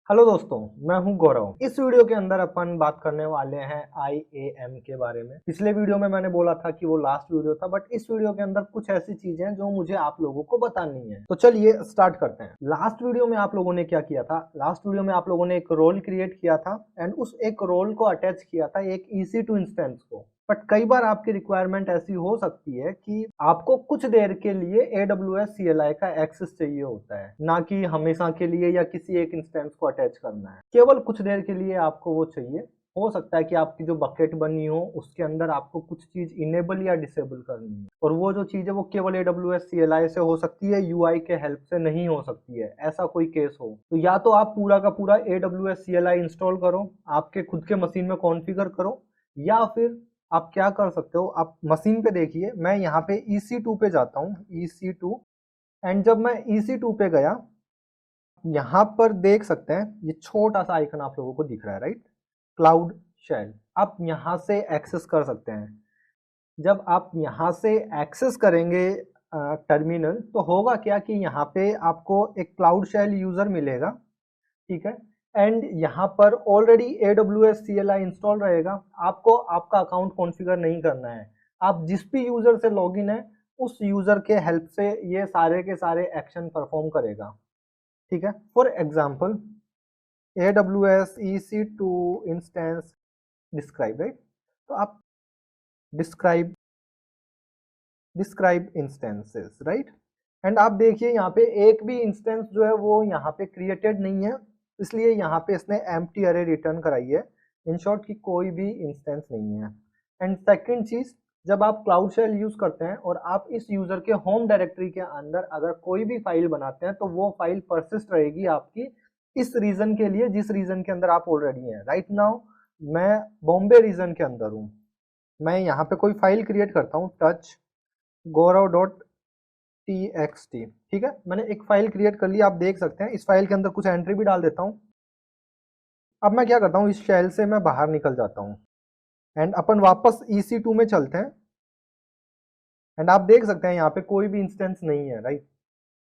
Hello दोस्तों, मैं हूं गौरव। इस वीडियो के अंदर अपन बात करने वाले हैं IAM के बारे में। पिछले वीडियो में मैंने बोला था कि वो लास्ट वीडियो था, बट इस वीडियो के अंदर कुछ ऐसी चीजें हैं जो मुझे आप लोगों को बतानी है। तो चलिए स्टार्ट करते हैं। लास्ट वीडियो में आप लोगों ने क्या किया था? लास्ट वीडियो में आप लोगों ने एक रोल क्रिएट किया था एंड उस एक रोल को अटैच किया था एक EC2 इंस्टेंस को। बट कई बार आपकी रिक्वायरमेंट ऐसी हो सकती है कि आपको कुछ देर के लिए AWS CLI का एक्सेस चाहिए होता है, ना कि हमेशा के लिए या किसी एक इंस्टेंस को अटैच करना है। केवल कुछ देर के लिए आपको वो चाहिए। हो सकता है कि आपकी जो बकेट बनी हो उसके अंदर आपको कुछ चीज इनेबल या डिसेबल करनी है, और वो जो चीज है वो केवल AWS CLI से हो सकती है, UI के हेल्प से नहीं हो सकती है। ऐसा कोई केस हो तो या तो आप पूरा का पूरा AWS CLI इंस्टॉल करो, आपके खुद के मशीन में कॉन्फ़िगर करो, या फिर आप क्या कर सकते हो, आप मशीन पे देखिए। मैं यहाँ पे EC2 पे जाता हूँ, EC2। एंड जब मैं EC2 पे गया, यहाँ पर देख सकते हैं ये छोटा सा आइकन आप लोगों को दिख रहा है, राइट? Cloud shell. आप यहाँ से एक्सेस कर सकते हैं। जब आप यहाँ से एक्सेस करेंगे टर्मिनल, तो होगा क्या कि यहाँ पे आपको एक क्लाउड शेल यूजर मिलेगा, ठीक है? एंड यहाँ पर ऑलरेडी AWS CLI इंस्टॉल रहेगा। आपको आपका अकाउंट कॉन्फ़िगर नहीं करना है। आप जिस भी यूजर से लॉगिन है उस यूजर के हेल्प से ये सारे के सारे एक्शन परफॉर्म करेगा, ठीक है? For example AWS EC2 instance describe, right? तो आप डिस्क्राइब इंस्टेंसेस, राइट? एंड आप देखिए यहाँ पे एक भी इंस्टेंस जो है वो यहाँ पे क्रिएटेड नहीं है, इसलिए यहाँ पे इसने एम्प्टी अरे रिटर्न कराई है। इन शॉर्ट की कोई भी इंस्टेंस नहीं है। एंड सेकंड चीज, जब आप क्लाउड शेल यूज करते हैं और आप इस यूजर के होम डायरेक्टरी के अंदर अगर कोई भी फाइल बनाते हैं तो वो फाइल परसिस्ट रहेगी आपकी इस रीजन के लिए जिस रीजन के अंदर आप ऑलरेडी हैं। राइट नाउ मैं बॉम्बे रीजन के अंदर हूँ। मैं यहाँ पे कोई फाइल क्रिएट करता हूँ, टच gaurav.txt, ठीक है? मैंने एक फाइल क्रिएट कर ली, आप देख सकते हैं। इस फाइल के अंदर कुछ एंट्री भी डाल देता हूँ। अब मैं क्या करता हूँ, इस शेल से मैं बाहर निकल जाता हूँ एंड अपन वापस EC2 में चलते हैं। एंड आप देख सकते हैं यहाँ पे कोई भी इंस्टेंस नहीं है, राइट?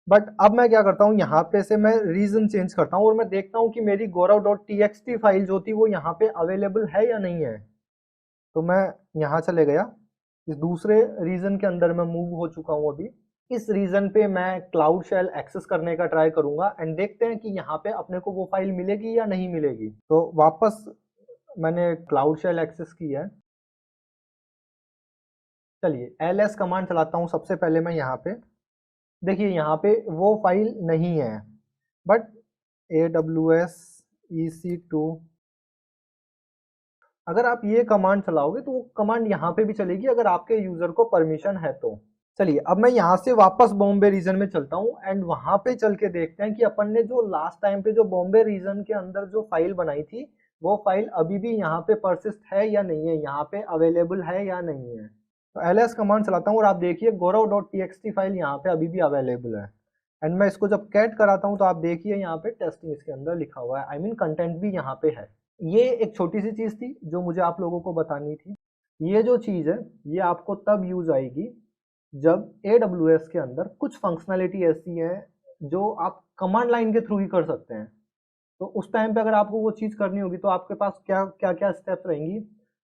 बट अब मैं क्या करता हूँ, यहाँ पे से मैं रीजन चेंज करता हूँ और मैं देखता हूँ कि मेरी gaurav.txt फाइल जो थी वो यहाँ पे अवेलेबल है या नहीं है। तो मैं यहाँ चले गया, इस दूसरे रीजन के अंदर मैं मूव हो चुका हूँ अभी। इस रीजन पे मैं क्लाउड शेल एक्सेस करने का ट्राई करूंगा एंड देखते हैं कि यहाँ पे अपने को वो फाइल मिलेगी या नहीं मिलेगी। तो वापस मैंने क्लाउड शेल एक्सेस किया है। चलिए ls कमांड चलाता हूँ सबसे पहले मैं यहाँ पे। देखिए यहाँ पे वो फाइल नहीं है, बट AWS EC2, अगर आप ये कमांड चलाओगे तो वो कमांड यहाँ पे भी चलेगी अगर आपके यूजर को परमिशन है तो। चलिए अब मैं यहाँ से वापस बॉम्बे रीजन में चलता हूँ एंड वहां पे चल के देखते हैं कि अपन ने जो लास्ट टाइम पे जो बॉम्बे रीजन के अंदर जो फाइल बनाई थी वो फाइल अभी भी यहाँ पे परसिस्ट है या नहीं है, यहाँ पे अवेलेबल है या नहीं है। तो ls कमांड चलाता हूँ और आप देखिए gaurav.txt फाइल यहाँ पे अभी भी अवेलेबल है। एंड मैं इसको जब कैट कराता हूँ तो आप देखिए यहाँ पे टेस्टिंग इसके अंदर लिखा हुआ है, आई मीन कंटेंट भी यहाँ पे है। ये एक छोटी सी चीज थी जो मुझे आप लोगों को बतानी थी। ये जो चीज है ये आपको तब यूज आएगी जब AWS के अंदर कुछ फंक्शनैलिटी ऐसी है जो आप कमांड लाइन के थ्रू ही कर सकते हैं। तो उस टाइम पे अगर आपको वो चीज करनी होगी तो आपके पास क्या क्या क्या स्टेप्स रहेंगी।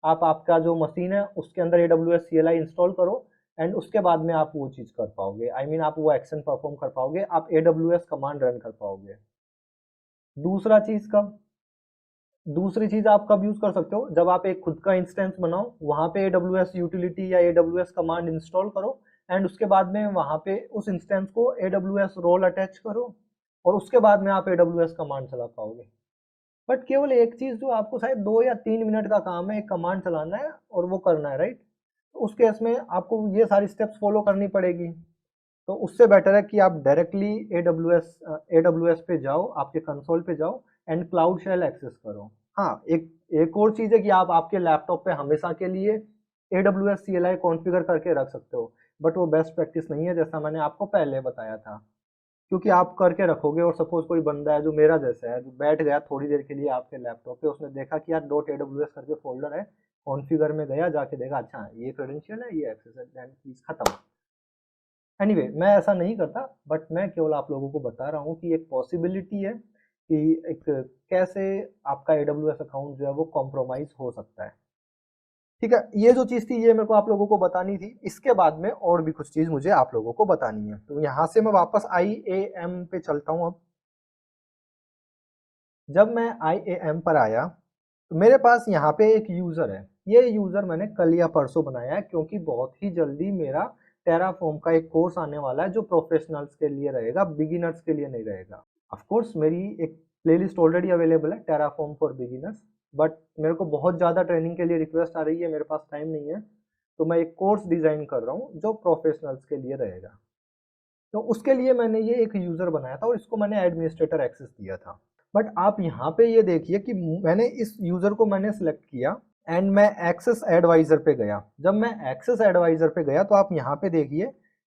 आप आपका जो मशीन है उसके अंदर AWS CLI इंस्टॉल करो एंड उसके बाद में आप वो चीज कर पाओगे, आई मीन आप वो एक्शन परफॉर्म कर पाओगे, आप AWS कमांड रन कर पाओगे। दूसरा चीज कब दूसरी चीज आप कब यूज कर सकते हो, जब आप एक खुद का इंस्टेंस बनाओ, वहां पे AWS यूटिलिटी या AWS कमांड इंस्टॉल करो एंड उसके बाद में वहां पे उस इंस्टेंस को AWS रोल अटैच करो और उसके बाद में आप AWS कमांड चला पाओगे। बट केवल एक चीज जो आपको शायद 2 या 3 मिनट का काम है, एक कमांड चलाना है और वो करना है, राइट? तो उस केस में आपको ये सारी स्टेप्स फॉलो करनी पड़ेगी। तो उससे बेटर है कि आप डायरेक्टली AWS पे जाओ, आपके कंसोल पे जाओ एंड क्लाउड शेल एक्सेस करो। हाँ, एक और चीज़ है कि आप आपके लैपटॉप पे हमेशा के लिए AWS CLI कॉन्फ़िगर करके रख सकते हो, बट वो बेस्ट प्रैक्टिस नहीं है जैसा मैंने आपको पहले बताया था। क्योंकि आप करके रखोगे और सपोज कोई बंदा है जो मेरा जैसा है, जो बैठ गया थोड़ी देर के लिए आपके लैपटॉप पे, उसने देखा कि यार .aws करके फोल्डर है, कॉन्फ़िगर में गया, जाके देखा अच्छा ये क्रेडेंशियल है, ये एक्सेस है, देन चीज़ खत्म। एनीवे मैं ऐसा नहीं करता, बट मैं केवल आप लोगों को बता रहा हूँ कि एक पॉसिबिलिटी है कि एक कैसे आपका AWS अकाउंट जो है वो कॉम्प्रोमाइज हो सकता है। ठीक है, ये जो चीज़ थी ये मेरे को आप लोगों को बतानी थी। इसके बाद में और भी कुछ चीज़ मुझे आप लोगों को बतानी है। तो यहाँ से मैं वापस IAM पे चलता हूँ। अब जब मैं IAM पर आया तो मेरे पास यहाँ पे एक यूज़र है। ये यूज़र मैंने कल या परसों बनाया है, क्योंकि बहुत ही जल्दी मेरा टेराफॉर्म का एक कोर्स आने वाला है जो प्रोफेशनल्स के लिए रहेगा, बिगिनर्स के लिए नहीं रहेगा। ऑफ कोर्स मेरी एक प्लेलिस्ट ऑलरेडी अवेलेबल है टेराफॉर्म फॉर बिगिनर्स, बट मेरे को बहुत ज़्यादा ट्रेनिंग के लिए रिक्वेस्ट आ रही है, मेरे पास टाइम नहीं है, तो मैं एक कोर्स डिज़ाइन कर रहा हूँ जो प्रोफेशनल्स के लिए रहेगा। तो उसके लिए मैंने ये एक यूज़र बनाया था और इसको मैंने एडमिनिस्ट्रेटर एक्सेस दिया था। बट आप यहाँ पे ये देखिए कि मैंने इस यूज़र को मैंने सिलेक्ट किया एंड मैं एक्सेस एडवाइज़र पे गया। जब मैं एक्सेस एडवाइज़र पे गया तो आप यहाँ पे देखिए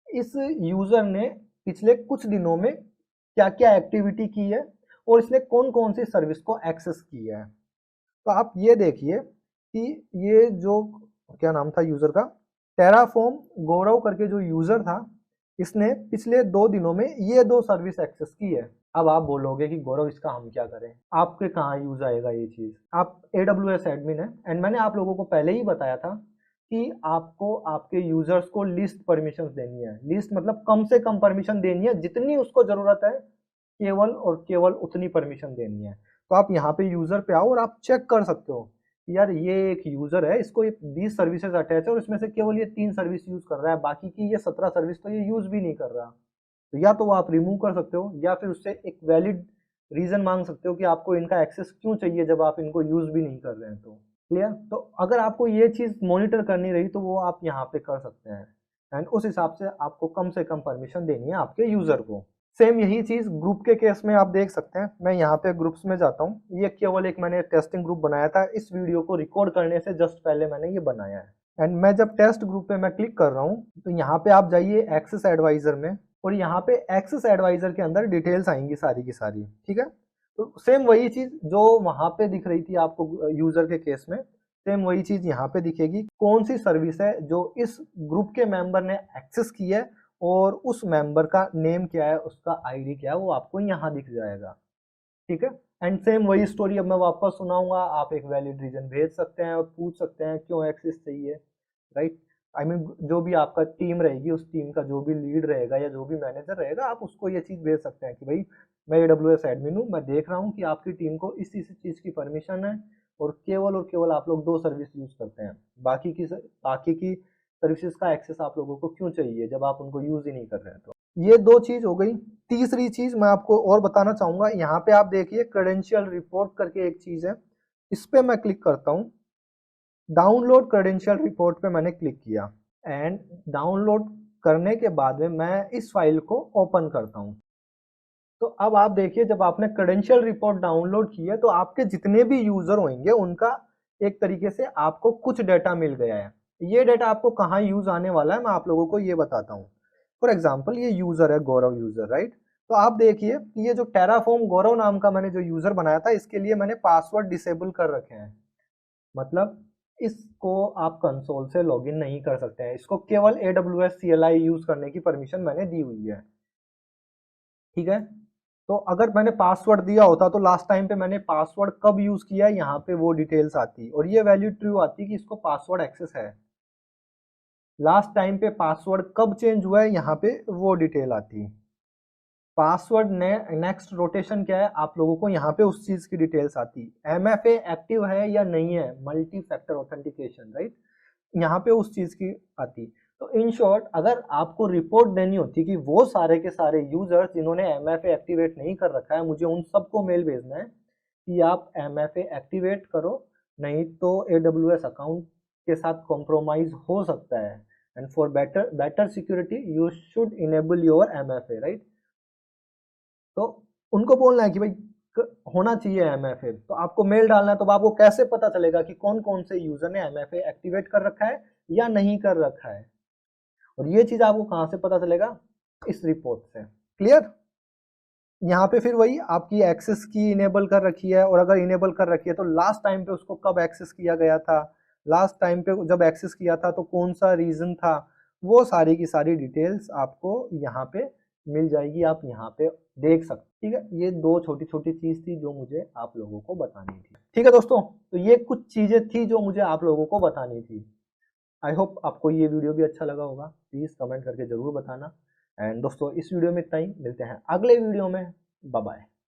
इस यूज़र ने पिछले कुछ दिनों में क्या-क्या एक्टिविटी की है और इसने कौन-कौन सी सर्विस को एक्सेस किया है। तो आप ये देखिए कि ये जो क्या नाम था यूज़र का, टेराफॉर्म गौरव करके जो यूज़र था, इसने पिछले 2 दिनों में ये 2 सर्विस एक्सेस की है। अब आप बोलोगे कि गौरव इसका हम क्या करें? आपके कहाँ यूज़ आएगा ये चीज़? आप AWS एडमिन है एंड मैंने आप लोगों को पहले ही बताया था कि आपको आपके यूज़र्स को लिस्ट परमिशंस देनी है। लिस्ट मतलब कम से कम परमिशन देनी है, जितनी उसको ज़रूरत है, केवल और केवल उतनी परमिशन देनी है। तो आप यहाँ पे यूज़र पे आओ और आप चेक कर सकते हो कि यार ये एक यूज़र है, इसको ये 20 सर्विसेज अटैच है और इसमें से केवल ये 3 सर्विस यूज़ कर रहा है, बाकी की ये 17 सर्विस तो ये यूज़ भी नहीं कर रहा। तो या तो वो आप रिमूव कर सकते हो या फिर उससे एक वैलिड रीज़न मांग सकते हो कि आपको इनका एक्सेस क्यों चाहिए जब आप इनको यूज़ भी नहीं कर रहे हैं तो। क्लियर? तो अगर आपको ये चीज़ मॉनिटर करनी रही तो वो आप यहाँ पे कर सकते हैं एंड उस हिसाब से आपको कम से कम परमिशन देनी है आपके यूज़र को। सेम यही चीज़ ग्रुप के केस में आप देख सकते हैं। मैं यहाँ पे ग्रुप्स में जाता हूँ। ये केवल एक मैंने टेस्टिंग ग्रुप बनाया था। इस वीडियो को रिकॉर्ड करने से जस्ट पहले मैंने ये बनाया है एंड मैं जब टेस्ट ग्रुप पे मैं क्लिक कर रहा हूँ तो यहाँ पे आप जाइए एक्सेस एडवाइजर में और यहाँ पे एक्सेस एडवाइजर के अंदर डिटेल्स आएंगी सारी की सारी। ठीक है, तो सेम वही चीज़ जो वहाँ पे दिख रही थी आपको यूज़र के केस में, सेम वही चीज़ यहाँ पे दिखेगी। कौन सी सर्विस है जो इस ग्रुप के मेंबर ने एक्सेस की है और उस मेंबर का नेम क्या है, उसका आईडी क्या है, वो आपको यहाँ दिख जाएगा। ठीक है, एंड सेम वही स्टोरी अब मैं वापस सुनाऊंगा। आप एक वैलिड रीजन भेज सकते हैं और पूछ सकते हैं क्यों एक्सेस चाहिए, राइट। आई मीन जो भी आपका टीम रहेगी, उस टीम का जो भी लीड रहेगा या जो भी मैनेजर रहेगा, आप उसको ये चीज़ भेज सकते हैं कि भाई मैं AWS एडमिन हूँ, मैं देख रहा हूँ कि आपकी टीम को इस चीज़ की परमिशन है और केवल आप लोग 2 सर्विस यूज़ करते हैं, बाकी की सर्विसेज का एक्सेस आप लोगों को क्यों चाहिए जब आप उनको यूज़ ही नहीं कर रहे हैं। तो ये 2 चीज़ हो गई। तीसरी चीज़ मैं आपको और बताना चाहूँगा, यहाँ पे आप देखिए क्रेडेंशियल रिपोर्ट करके एक चीज़ है, इस पे मैं क्लिक करता हूँ। डाउनलोड क्रेडेंशियल रिपोर्ट पे मैंने क्लिक किया एंड डाउनलोड करने के बाद में मैं इस फाइल को ओपन करता हूँ। तो अब आप देखिए जब आपने क्रेडेंशियल रिपोर्ट डाउनलोड की है तो आपके जितने भी यूज़र होंगे उनका एक तरीके से आपको कुछ डेटा मिल गया है। ये डेटा आपको कहाँ यूज़ आने वाला है मैं आप लोगों को ये बताता हूँ। फॉर एग्जाम्पल ये यूज़र है गौरव यूज़र, राइट। तो आप देखिए ये जो टेराफॉर्म गौरव नाम का मैंने जो यूज़र बनाया था इसके लिए मैंने पासवर्ड डिसेबल कर रखे हैं। मतलब इसको आप कंसोल से लॉगिन नहीं कर सकते हैं, इसको केवल AWS CLI यूज़ करने की परमिशन मैंने दी हुई है। ठीक है, तो अगर मैंने पासवर्ड दिया होता तो लास्ट टाइम पे मैंने पासवर्ड कब यूज़ किया यहाँ पे वो डिटेल्स आती और ये वैल्यू ट्रू आती कि इसको पासवर्ड एक्सेस है। लास्ट टाइम पे पासवर्ड कब चेंज हुआ है यहाँ पे वो डिटेल आती। पासवर्ड ने नेक्स्ट रोटेशन क्या है आप लोगों को यहाँ पे उस चीज़ की डिटेल्स आती। MFA एक्टिव है या नहीं है, मल्टी फैक्टर ऑथेंटिकेशन, राइट, यहाँ पे उस चीज़ की आती। तो इन शॉर्ट अगर आपको रिपोर्ट देनी होती कि वो सारे के सारे यूजर्स जिन्होंने MFA एक्टिवेट नहीं कर रखा है, मुझे उन सबको मेल भेजना है कि आप MFA एक्टिवेट करो, नहीं तो AWS अकाउंट के साथ कॉम्प्रोमाइज हो सकता है and for better security you should enable your MFA, right. तो उनको बोलना है कि भाई होना चाहिए MFA। तो आपको मेल डालना है, तो आपको कैसे पता चलेगा कि कौन कौन से यूजर ने MFA एक्टिवेट कर रखा है या नहीं कर रखा है, और ये चीज आपको कहां से पता चलेगा, इस रिपोर्ट से। क्लियर। यहाँ पे फिर वही आपकी एक्सेस की इनेबल कर रखी है, और अगर इनेबल कर रखी है तो लास्ट टाइम पे उसको कब एक्सेस किया गया था, लास्ट टाइम पे जब एक्सेस किया था तो कौन सा रीजन था, वो सारी की सारी डिटेल्स आपको यहाँ पे मिल जाएगी, आप यहाँ पे देख सकते। ठीक है, ये दो छोटी छोटी चीज थी जो मुझे आप लोगों को बतानी थी। ठीक है दोस्तों, तो ये कुछ चीजें थी जो मुझे आप लोगों को बतानी थी। आई होप आपको ये वीडियो भी अच्छा लगा होगा, प्लीज कमेंट करके जरूर बताना। एंड दोस्तों इस वीडियो में इतना ही, मिलते हैं अगले वीडियो में, बाय बाय।